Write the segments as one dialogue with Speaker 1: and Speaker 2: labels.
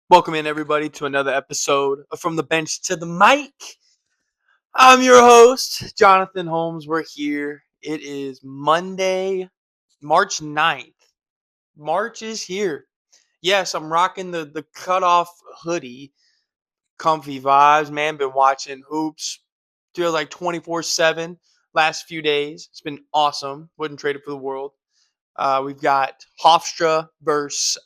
Speaker 1: Welcome in, everybody, to another episode of From the Bench to the Mic. I'm your host, Jonathan Holmes. We're here. It is Monday, March 9th. March is here. Yes, I'm rocking the cutoff hoodie. Comfy vibes, man. Been watching hoops. Feels like 24/7 last few days. It's been awesome. Wouldn't trade it for the world. We've got Hofstra versus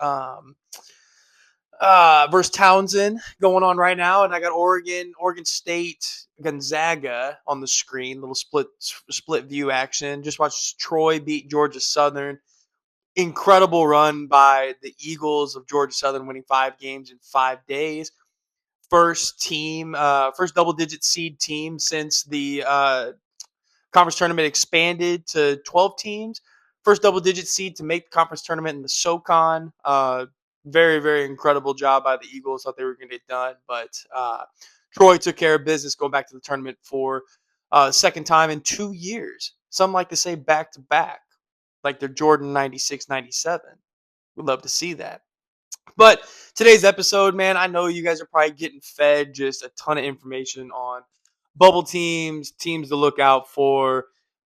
Speaker 1: Townsend going on right now, and I got Oregon State, Gonzaga on the screen. Little split view action. Just watched Troy beat Georgia Southern. Incredible run by the Eagles of Georgia Southern, winning 5 games in 5 days. First double-digit seed team since the conference tournament expanded to 12 teams. First double-digit seed to make the conference tournament in the SoCon. Very, very incredible job by the Eagles. Thought they were going to get done, but Troy took care of business going back to the tournament for second time in 2 years. Some like to say back to back, like their Jordan 96, 97. We'd love to see that. But today's episode, man, I know you guys are probably getting fed just a ton of information on bubble teams to look out for,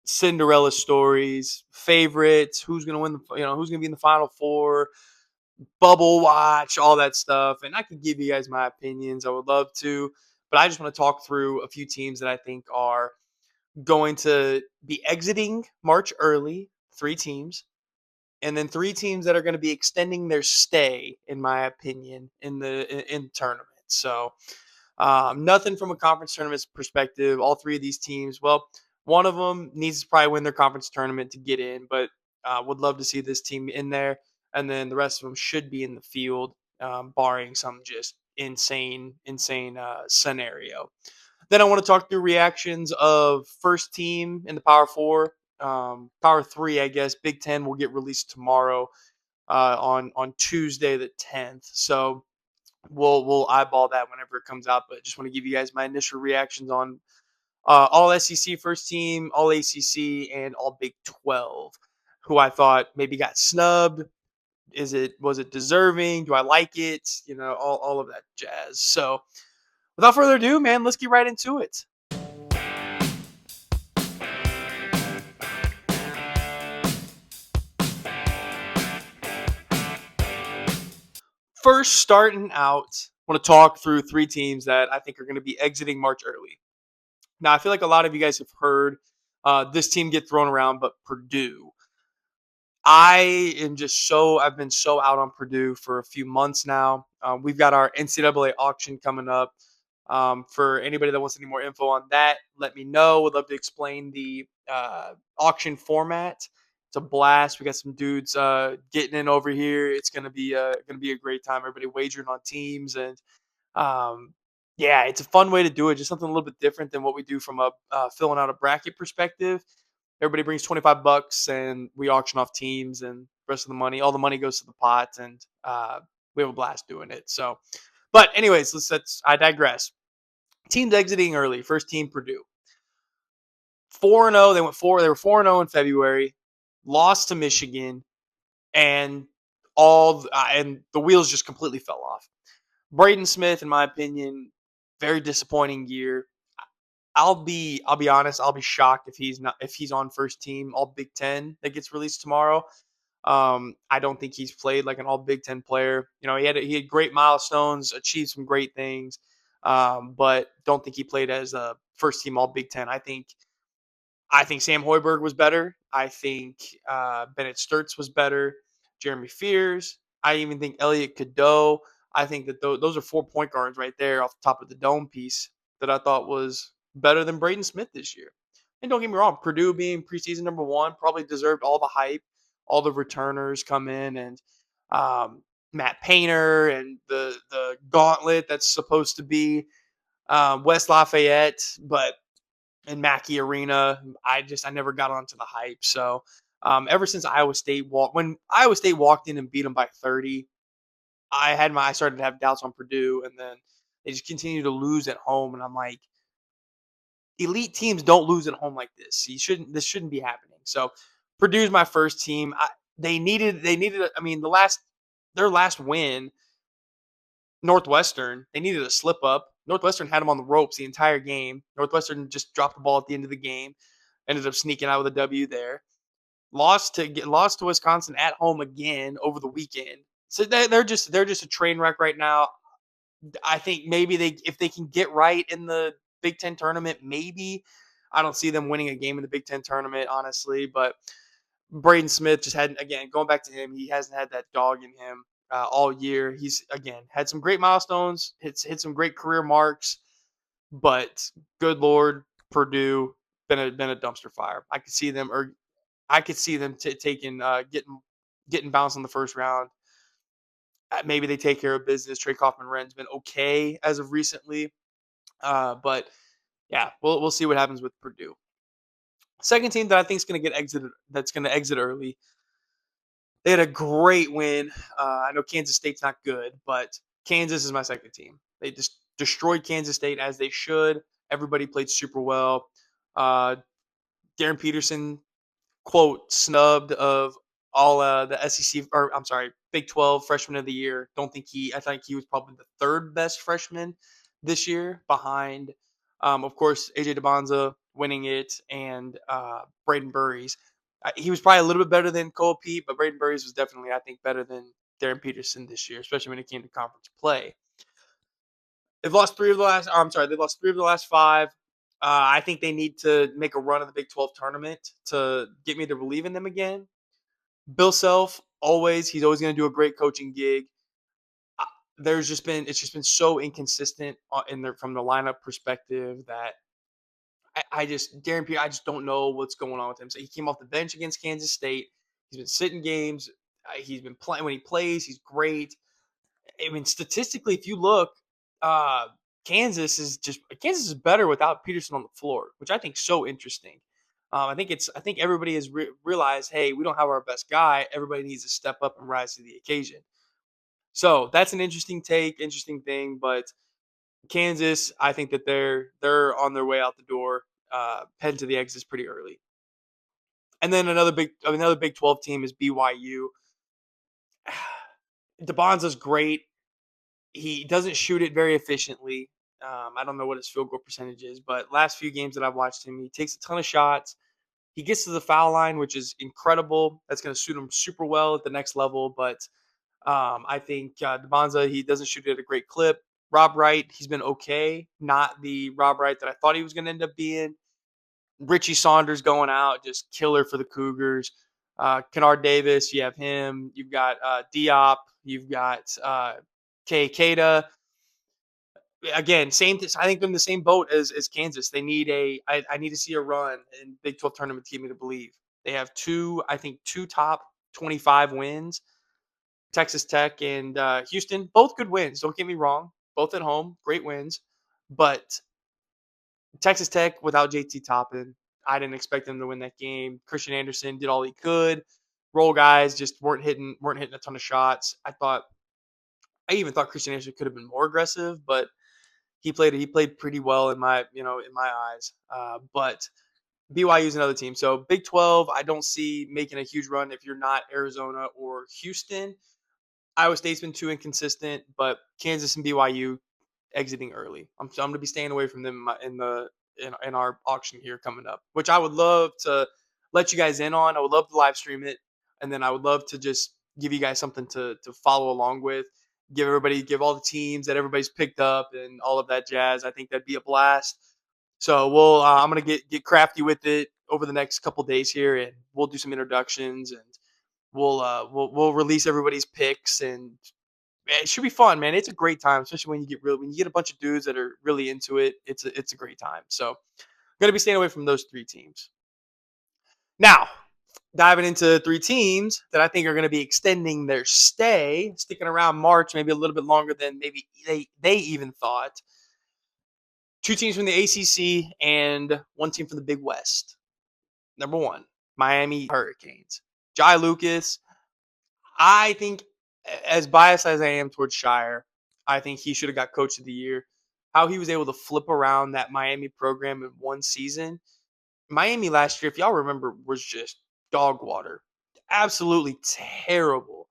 Speaker 1: Cinderella stories, favorites, who's going to win who's going to be in the final four, bubble watch, all that stuff. And I could give you guys my opinions. I would love to, but I just want to talk through a few teams that I think are going to be exiting March early, 3 teams, and then 3 teams that are going to be extending their stay, in my opinion, in tournament. So nothing from a conference tournament perspective. All 3 of these teams, well, one of them needs to probably win their conference tournament to get in, but would love to see this team in there. And then the rest of them should be in the field, barring some just insane scenario. Then I want to talk through reactions of first team in the Power Four, Power Three, I guess. Big Ten will get released tomorrow on Tuesday the 10th. So we'll eyeball that whenever it comes out. But just want to give you guys my initial reactions on all SEC first team, all ACC, and all Big 12. Who I thought maybe got snubbed. Was it deserving? Do I like it? All of that jazz. So without further ado, man, let's get right into it. First, starting out, I want to talk through 3 teams that I think are going to be exiting March early. Now, I feel like a lot of you guys have heard this team get thrown around, but Purdue. I've been so out on Purdue for a few months now. We've got our NCAA auction coming up. For anybody that wants any more info on that, let me know. Would love to explain the auction format. It's a blast. We got some dudes getting in over here. It's gonna be a great time. Everybody wagering on teams, and um, yeah, it's a fun way to do it. Just something a little bit different than what we do from a filling out a bracket perspective. Everybody brings $25 and we auction off teams, and the rest of the money, all the money goes to the pot, and we have a blast doing it. So, but anyways, I digress. Teams exiting early. First team, Purdue. 4-0. They were 4-0 in February, lost to Michigan, and and the wheels just completely fell off. Braden Smith, in my opinion, very disappointing year. I'll be honest. I'll be shocked if he's on first team All Big Ten that gets released tomorrow. I don't think he's played like an All Big Ten player. He had great milestones, achieved some great things, but don't think he played as a first team All Big Ten. I think Sam Hoiberg was better. I think Bennett Sturts was better. Jeremy Fears. I even think Elliot Cadeau. I think that those are 4 point guards right there off the top of the dome piece that I thought was better than Braden Smith this year. And don't get me wrong, Purdue being preseason number 1 probably deserved all the hype. All the returners come in, and Matt Painter and the gauntlet that's supposed to be West Lafayette, but in Mackey Arena. I never got onto the hype. So ever since when Iowa State walked in and beat them by 30, I started to have doubts on Purdue, and then they just continue to lose at home, and I'm like, elite teams don't lose at home like this. This shouldn't be happening. So Purdue's my first team. They needed. I mean, their last win Northwestern, they needed a slip up. Northwestern had them on the ropes the entire game. Northwestern just dropped the ball at the end of the game, ended up sneaking out with a W there. Lost to Wisconsin at home again over the weekend. So they're just a train wreck right now. I think maybe if they can get right in the Big Ten tournament, maybe. I don't see them winning a game in the Big Ten tournament, honestly. But Braden Smith just hadn't, again, going back to him, he hasn't had that dog in him all year. He's, again, had some great milestones, hit some great career marks, but good Lord, Purdue been a dumpster fire. I could see them taking getting bounced in the first round. Maybe they take care of business. Trey Kaufman-Wren's been okay as of recently, but yeah, we'll see what happens with Purdue. Second team that I think is going to get exited, that's going to exit early. They had a great win. I know Kansas State's not good, but Kansas is my second team. They just destroyed Kansas State as they should. Everybody played super well. Uh, Darren Peterson, quote, snubbed of all the SEC, or I'm sorry, Big 12 freshman of the year. I think he was probably the third best freshman this year behind, of course, AJ DeBonza winning it and Braden Burries. He was probably a little bit better than Cole Pete, but Braden Burries was definitely, I think, better than Darren Peterson this year, especially when it came to conference play. They've lost three of the last. I'm sorry, they've lost three of the last five. I think they need to make a run of the Big 12 tournament to get me to believe in them again. Bill Self, he's always going to do a great coaching gig. It's just been so inconsistent from the lineup perspective that I just don't know what's going on with him. So he came off the bench against Kansas State. He's been sitting games. He's been playing when he plays. He's great. I mean, statistically, if you look, uh, Kansas is better without Peterson on the floor, which I think is so interesting. I think everybody has realized, hey, we don't have our best guy. Everybody needs to step up and rise to the occasion. So that's an interesting take, interesting thing. But Kansas, I think that they're on their way out the door, heading to the exits pretty early. And then another Big 12 team is BYU. DeBonza's great. He doesn't shoot it very efficiently. I don't know what his field goal percentage is, but last few games that I've watched him, he takes a ton of shots. He gets to the foul line, which is incredible. That's going to suit him super well at the next level. But I think DeBonza, he doesn't shoot it at a great clip. Rob Wright, he's been okay. Not the Rob Wright that I thought he was going to end up being. Richie Saunders going out, just killer for the Cougars. Kennard Davis, you have him. You've got Diop. You've got Kay Keita. Again, I think they're in the same boat as Kansas. They need I need to see a run in Big 12 tournament to get me to believe. They have two top 25 wins. Texas Tech and Houston, both good wins. Don't get me wrong. Both at home, great wins. But Texas Tech without JT Toppin, I didn't expect them to win that game. Christian Anderson did all he could. Roll guys just weren't hitting a ton of shots. I even thought Christian Anderson could have been more aggressive, but he played pretty well in my eyes. But BYU is another team. So Big 12, I don't see making a huge run if you're not Arizona or Houston. Iowa State's been too inconsistent, but Kansas and BYU exiting early. So I'm going to be staying away from them in our auction here coming up, which I would love to let you guys in on. I would love to live stream it, and then I would love to just give you guys something to follow along with. Give all the teams that everybody's picked up and all of that jazz. I think that'd be a blast. So I'm gonna get crafty with it over the next couple days here, and we'll do some introductions and we'll release everybody's picks, and it should be fun, man. It's a great time, especially when you get a bunch of dudes that are really into it. It's a great time. So I'm gonna be staying away from those three teams. Now, diving into three teams that I think are going to be extending their stay, sticking around March, maybe a little bit longer than maybe they even thought. Two teams from the ACC and one team from the Big West. Number one, Miami Hurricanes. Jai Lucas, I think, as biased as I am towards Shire, I think he should have got Coach of the Year. How he was able to flip around that Miami program in one season. Miami last year, if y'all remember, was just dog water. Absolutely terrible.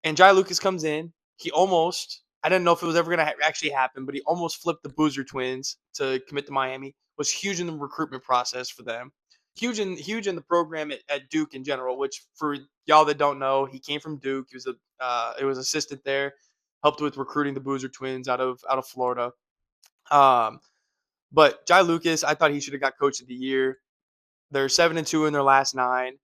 Speaker 1: And Jai Lucas comes in. He almost, I didn't know if it was ever going to actually happen, but he almost flipped the Boozer twins to commit to Miami. Was huge in the recruitment process for them. Huge in the program at Duke in general. Which for y'all that don't know, he came from Duke. He was it was assistant there, helped with recruiting the Boozer twins out of Florida. Um, but Jai Lucas, I thought he should have got Coach of the Year. They're 7-2 in their last 9.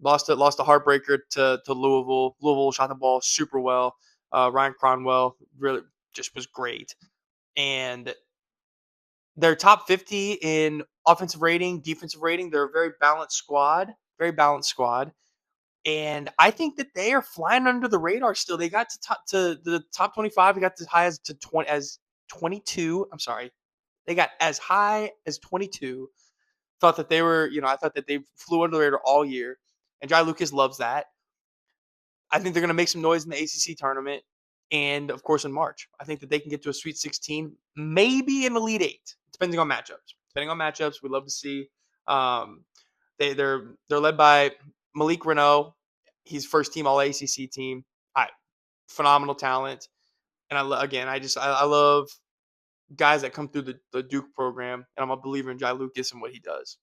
Speaker 1: Lost a heartbreaker to Louisville. Louisville shot the ball super well. Ryan Cronwell really just was great. And they're top 50 in offensive rating, defensive rating. They're a very balanced squad. Very balanced squad. And I think that they are flying under the radar still. They got to the top 25. They got as high as 22. I'm sorry. They got as high as 22. Thought that they were, I thought that they flew under the radar all year. And Jai Lucas loves that. I think they're going to make some noise in the ACC tournament and, of course, in March. I think that they can get to a Sweet 16, maybe an Elite 8, depending on matchups. We'd love to see. Um, they're led by Malik Renault. He's first team All ACC team. Phenomenal talent. And I love guys that come through the Duke program, and I'm a believer in Jai Lucas and what he does.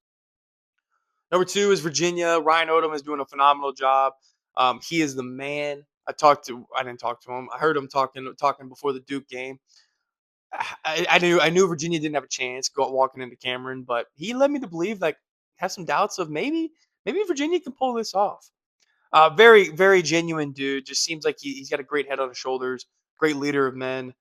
Speaker 1: Number 2 is Virginia. Ryan Odom is doing a phenomenal job. He is the man. I didn't talk to him. I heard him talking before the Duke game. I knew Virginia didn't have a chance walking into Cameron, but he led me to believe, have some doubts of maybe Virginia can pull this off. Very, very genuine dude. Just seems like he's got a great head on his shoulders. Great leader of men.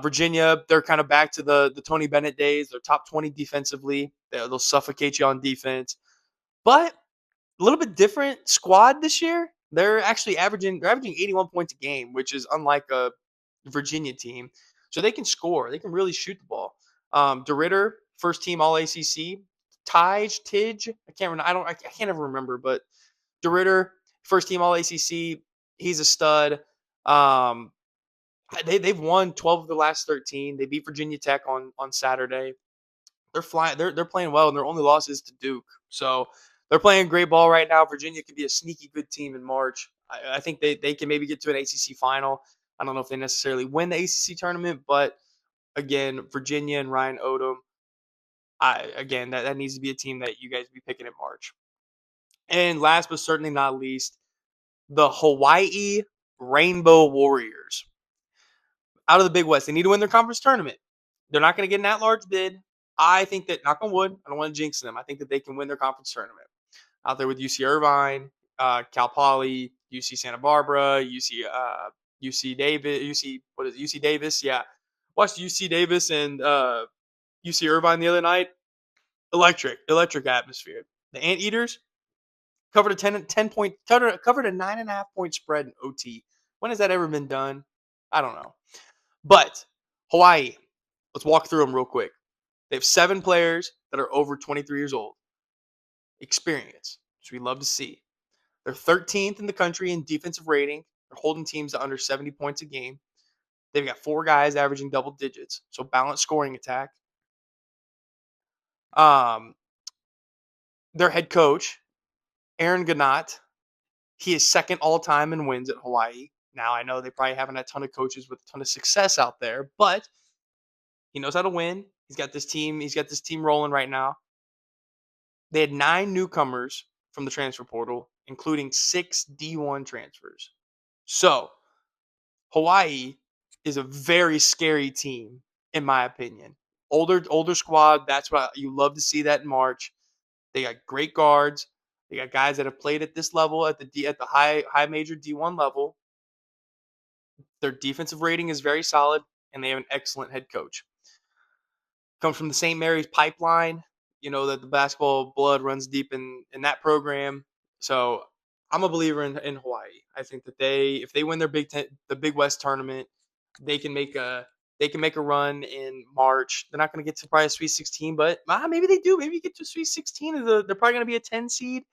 Speaker 1: Virginia, they're kind of back to the Tony Bennett days. They're top 20 defensively. They'll suffocate you on defense. But a little bit different squad this year. They're averaging 81 points a game, which is unlike a Virginia team. So they can score. They can really shoot the ball. DeRitter, first team All ACC. Tidge, I can't ever remember, but DeRitter, first team All ACC. He's a stud. They've won 12 of the last 13. They beat Virginia Tech on Saturday. They're flying. They're playing well, and their only loss is to Duke. So they're playing great ball right now. Virginia could be a sneaky good team in March. I think they can maybe get to an ACC final. I don't know if they necessarily win the ACC tournament, but again, Virginia and Ryan Odom. That needs to be a team that you guys be picking in March. And last but certainly not least, the Hawaii Rainbow Warriors. Out of the Big West, they need to win their conference tournament. They're not going to get an at-large bid. I think that, knock on wood, I don't want to jinx them. I think that they can win their conference tournament. Out there with UC Irvine, Cal Poly, UC Santa Barbara, UC Davis. Yeah, watched UC Davis and UC Irvine the other night. Electric atmosphere. The Anteaters covered a 9.5 point spread in OT. When has that ever been done? I don't know. But Hawaii, let's walk through them real quick. They have 7 players that are over 23 years old. Experience, which we love to see. They're 13th in the country in defensive rating. They're holding teams to under 70 points a game. They've got 4 guys averaging double digits, so balanced scoring attack. Their head coach, Aaron Gannett, he is second all-time in wins at Hawaii. Now, I know they probably haven't had a ton of coaches with a ton of success out there, but he knows how to win. He's got this team rolling right now. They had 9 newcomers from the transfer portal, including 6 D1 transfers. So, Hawaii is a very scary team, in my opinion. Older squad. That's what you love to see that in March. They got great guards. They got guys that have played at this level at the high major D1 level. Their defensive rating is very solid, and they have an excellent head coach. Comes from the St. Mary's pipeline. You know that the basketball blood runs deep in that program. So I'm a believer in Hawaii. I think that if they win their the Big West tournament, they can make a run in March. They're not going to get to probably a Sweet 16, but maybe they do. Maybe you get to a Sweet 16. They're probably going to be a 10 seed.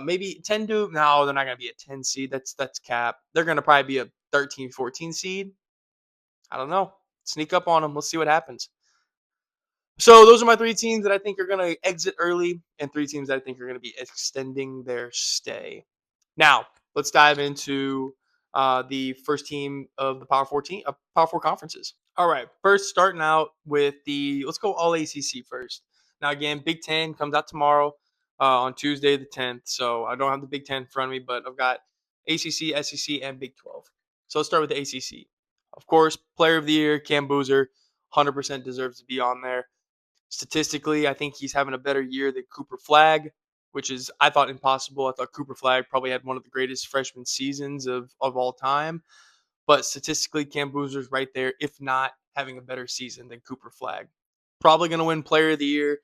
Speaker 1: Maybe 10 to no, they're not going to be a 10 seed. That's cap. They're going to probably be a 13, 14 seed. I don't know. Sneak up on them. Let's see what happens. So those are my 3 teams that I think are going to exit early and 3 teams that I think are going to be extending their stay. Now, let's dive into the first team of the Power Four conferences. All right, first starting out with let's go all ACC first. Now again, Big Ten comes out tomorrow on Tuesday the 10th. So I don't have the Big Ten in front of me, but I've got ACC, SEC, and Big 12. So let's start with the ACC. Of course, Player of the Year, Cam Boozer, 100% deserves to be on there. Statistically, I think he's having a better year than Cooper Flagg, which is I thought impossible. I thought Cooper Flagg probably had one of the greatest freshman seasons of all time. But statistically, Cam Boozer's right there, if not having a better season than Cooper Flagg. Probably going to win Player of the Year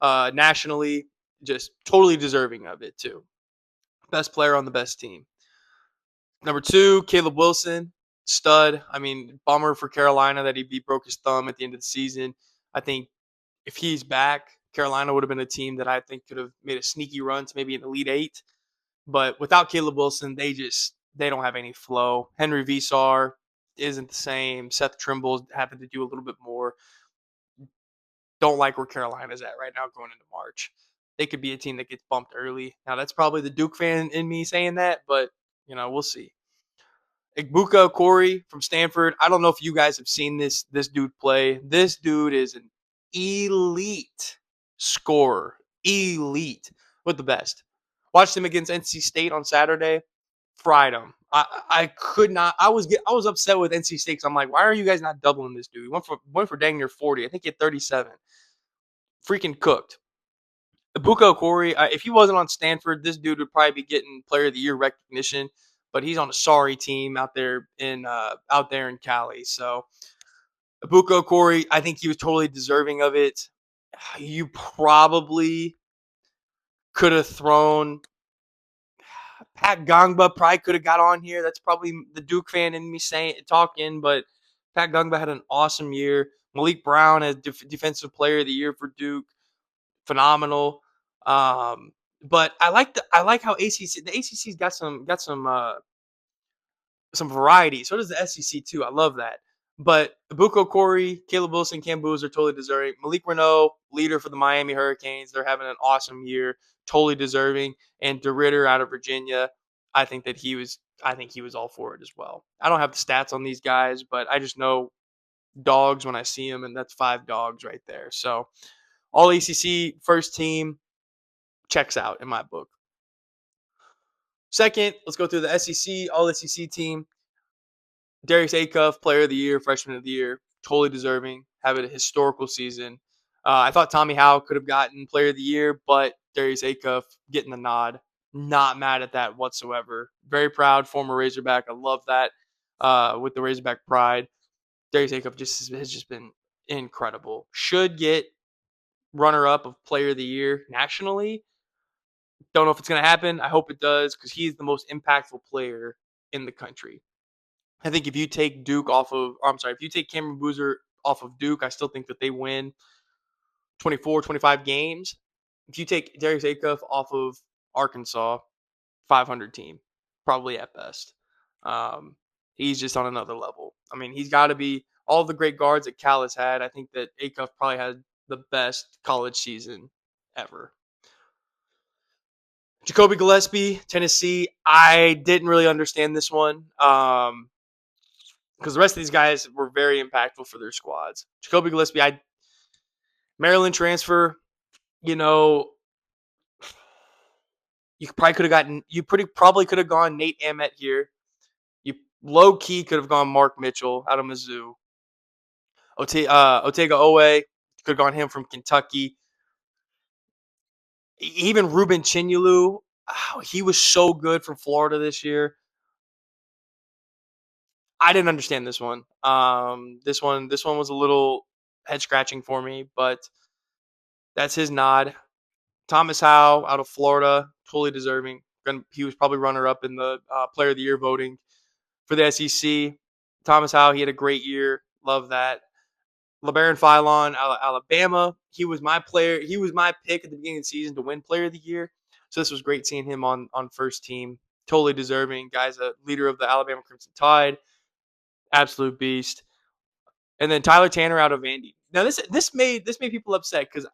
Speaker 1: nationally, just totally deserving of it too. Best player on the best team. Number two, Caleb Wilson, stud. I mean, bummer for Carolina that he broke his thumb at the end of the season. I think if he's back, Carolina would have been a team that I think could have made a sneaky run to maybe an Elite Eight. But without Caleb Wilson, they don't have any flow. Henry Visar isn't the same. Seth Trimble's having to do a little bit more. Don't like where Carolina's at right now going into March. They could be a team that gets bumped early. Now that's probably the Duke fan in me saying that, but we'll see. Igbuka Corey from Stanford. I don't know if you guys have seen this dude play. This dude is an elite scorer. Elite. With the best. Watched him against NC State on Saturday. Fried him. I could not. I was upset with NC State because I'm like, why are you guys not doubling this dude? He went for dang near 40. I think he had 37. Freaking cooked. Ibuka Okori, if he wasn't on Stanford, this dude would probably be getting Player of the Year recognition. But he's on a sorry team out there in Cali. So Ibuka Okori, I think he was totally deserving of it. You probably could have thrown Pat Gongba. Probably could have got on here. That's probably the Duke fan in me talking. But Pat Gongba had an awesome year. Malik Brown as Defensive Player of the Year for Duke. Phenomenal. But I like how the ACC's got some variety. So does the SEC too. I love that. But Ibuka Corey, Caleb Wilson, Cam Boozer are totally deserving. Malik Renault, leader for the Miami Hurricanes, they're having an awesome year, totally deserving. And DeRitter out of Virginia, I think he was all for it as well. I don't have the stats on these guys, but I just know dogs when I see them, and that's 5 dogs right there. So all ACC first team checks out in my book. Second, let's go through the SEC, all SEC team. Darius Acuff, Player of the Year, Freshman of the Year, totally deserving, having a historical season. I thought Tommy Howe could have gotten Player of the Year, but Darius Acuff getting the nod. Not mad at that whatsoever. Very proud, former Razorback. I love that with the Razorback pride. Darius Acuff has just been incredible. Should get runner-up of Player of the Year nationally. Don't know if it's going to happen. I hope it does because he's the most impactful player in the country. I think if you take if you take Cameron Boozer off of Duke, I still think that they win 24, 25 games. If you take Darius Acuff off of Arkansas, 500 team, probably at best. He's just on another level. I mean, he's got to be all the great guards that Cal has had. I think that Acuff probably had the best college season ever. Jacoby Gillespie, Tennessee. I didn't really understand this one because the rest of these guys were very impactful for their squads. Jacoby Gillespie, Maryland transfer. You probably could have gone Nate Amet here. You low key could have gone Mark Mitchell out of Mizzou. Otega Owe could have gone him from Kentucky. Even Ruben Chinyelu, he was so good from Florida this year. I didn't understand this one. This one was a little head scratching for me, but that's his nod. Thomas Howe out of Florida, totally deserving. He was probably runner up in the Player of the Year voting for the SEC. Thomas Howe, he had a great year. Love that. LeBaron Philon, Alabama. He was my player. He was my pick at the beginning of the season to win Player of the Year. So this was great seeing him on first team. Totally deserving. Guy's a leader of the Alabama Crimson Tide. Absolute beast. And then Tyler Tanner out of Vandy. Now this made people upset because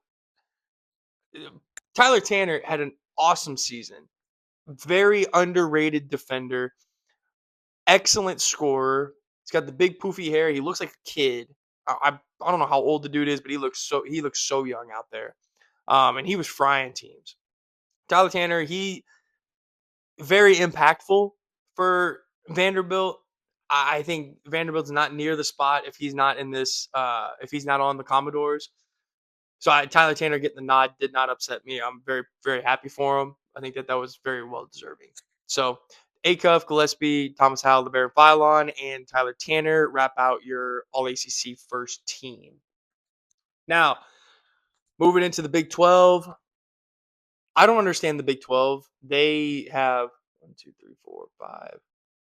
Speaker 1: Tyler Tanner had an awesome season. Very underrated defender. excellent scorer. He's got the big poofy hair. He looks like a kid. I don't know how old the dude is, but he looks so young out there. And he was frying teams. Tyler Tanner, he very impactful for Vanderbilt. I think Vanderbilt's not near the spot if he's not in this. If he's not on the Commodores. So Tyler Tanner getting the nod did not upset me. I'm very, very happy for him. I think that was very well deserving. So Acuff, Gillespie, Thomas Howell, LeBaron Philon, and Tyler Tanner wrap out your All ACC first team. Now, moving into the Big 12, I don't understand the Big 12. They have 1, 2, 3, 4, 5,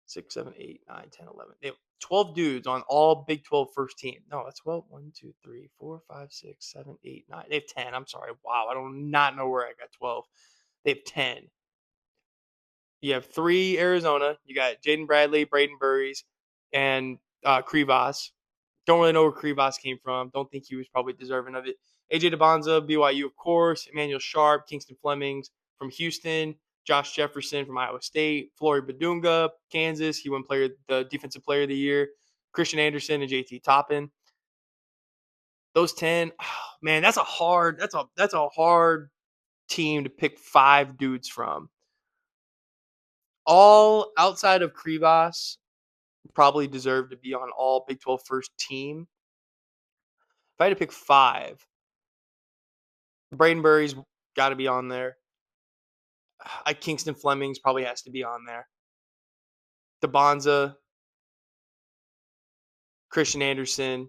Speaker 1: 6, 7, 8, 9, 10, 11. They have 12 dudes on all Big 12 first team. No, that's 12. 1, 2, 3, 4, 5, 6, 7, 8, 9. They have 10. I'm sorry. Wow. I do not know where I got 12. They have 10. You have 3 Arizona. You got Jaden Bradley, Braden Burries, and Krivas. Don't really know where Krivas came from. Don't think he was probably deserving of it. AJ DeBonza, BYU, of course. Emmanuel Sharp, Kingston Flemings from Houston. Josh Jefferson from Iowa State. Flory Badunga, Kansas. He won the Defensive Player of the Year. Christian Anderson and JT Toppin. Those 10, oh, man, that's a hard team to pick 5 dudes from. All outside of Krivas probably deserve to be on all Big 12 first team. If I had to pick 5, Braden Burry's got to be on there. Kingston Flemings probably has to be on there. DeBonza, Christian Anderson,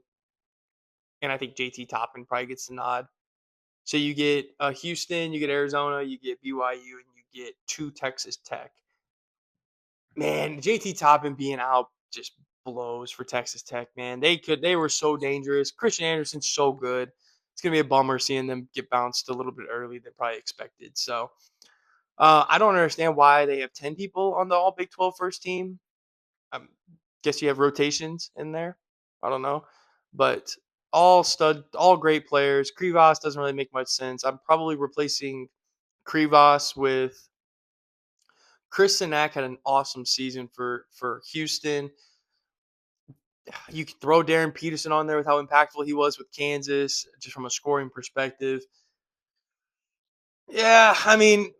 Speaker 1: and I think JT Toppin probably gets the nod. So you get Houston, you get Arizona, you get BYU, and you get 2 Texas Tech. Man, JT Toppin being out just blows for Texas Tech, man. They were so dangerous. Christian Anderson's so good. It's gonna be a bummer seeing them get bounced a little bit early than probably expected. So I don't understand why they have 10 people on the All Big 12 first team. Guess you have rotations in there. I don't know, but all great players. Krivas doesn't really make much sense. I'm probably replacing Krivas with Chris Sinak. Had an awesome season for Houston. You could throw Darren Peterson on there with how impactful he was with Kansas, just from a scoring perspective. Yeah, I mean,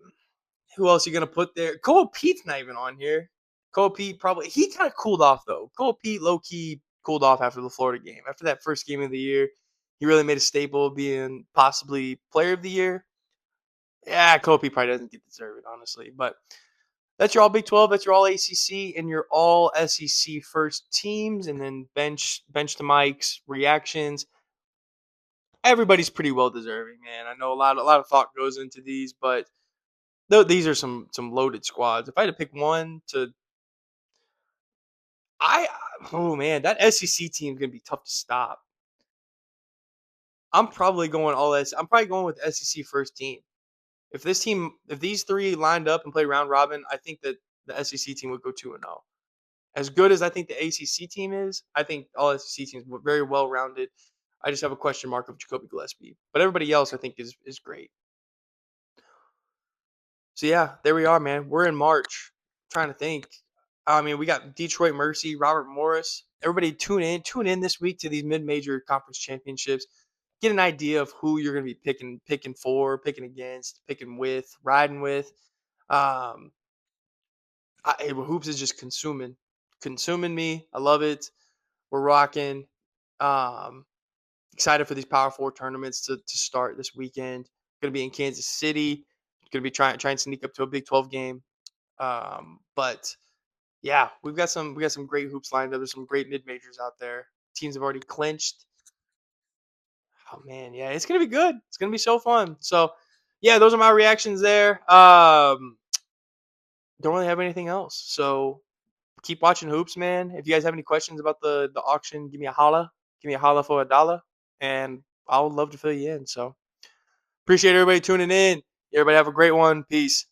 Speaker 1: who else are you gonna put there? Cole Pete's not even on here. Cole Pete he kind of cooled off though. Cole Pete low key cooled off after the Florida game. After that first game of the year, he really made a staple of being possibly player of the year. Yeah, Cole Pete probably doesn't get deserved, honestly. But that's your all Big 12, that's your all ACC, and your all SEC first teams, and then bench to Mike's reactions. Everybody's pretty well deserving, man. I know a lot of thought goes into these, but these are some loaded squads. If I had to pick one to, oh man, that SEC team is gonna be tough to stop. I'm probably going I'm probably going with SEC first team. If these 3 lined up and played round robin, I think that the SEC team would go 2-0. As good as I think the ACC team is, I think all SEC teams were very well rounded. I just have a question mark of Jacoby Gillespie, but everybody else I think is great. So yeah, there we are, man. We're in March. Trying to think. I mean, we got Detroit Mercy, Robert Morris. Everybody tune in this week to these mid-major conference championships. Get an idea of who you're going to be picking for, picking against, picking with, riding with. Hoops is just consuming me. I love it. We're rocking. Um, Excited for these Power Four tournaments to start this weekend. Going to be in Kansas City. Going to be trying to sneak up to a Big 12 game. But yeah, we got some great hoops lined up. There's some great mid majors out there. Teams have already clinched. Oh man, yeah, it's gonna be good. It's gonna be so fun. So yeah, those are my reactions there. Don't really have anything else. So keep watching hoops, man. If you guys have any questions about the auction, give me a holla. Give me a holla for $1, and I would love to fill you in. So appreciate everybody tuning in. Everybody have a great one. Peace.